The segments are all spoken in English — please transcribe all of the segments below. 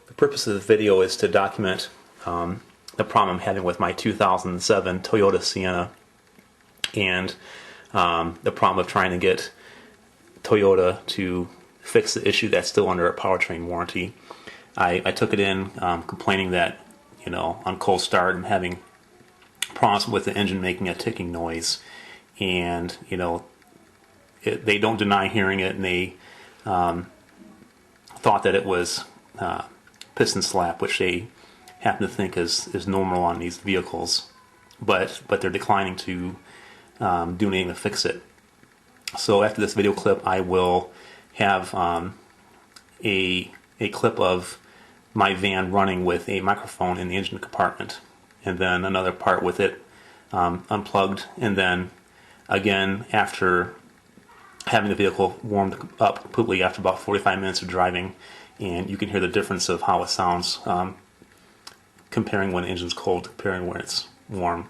The purpose of the video is to document the problem I'm having with my 2007 Toyota Sienna and the problem of trying to get Toyota to fix the issue that's still under a powertrain warranty. I took it in complaining that, on cold start I'm having problems with the engine making a ticking noise, and they don't deny hearing it, and they thought that it was piston slap, which they happen to think is normal on these vehicles, but they're declining to do anything to fix it. So after this video clip, I will have a clip of my van running with a microphone in the engine compartment, and then another part with it unplugged, and then again after having the vehicle warmed up completely after about 45 minutes of driving, and you can hear the difference of how it sounds comparing when the engine's cold comparing when it's warm.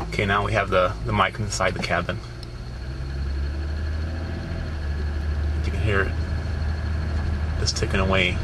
Okay, now we have the mic inside the cabin. You can hear it just ticking away.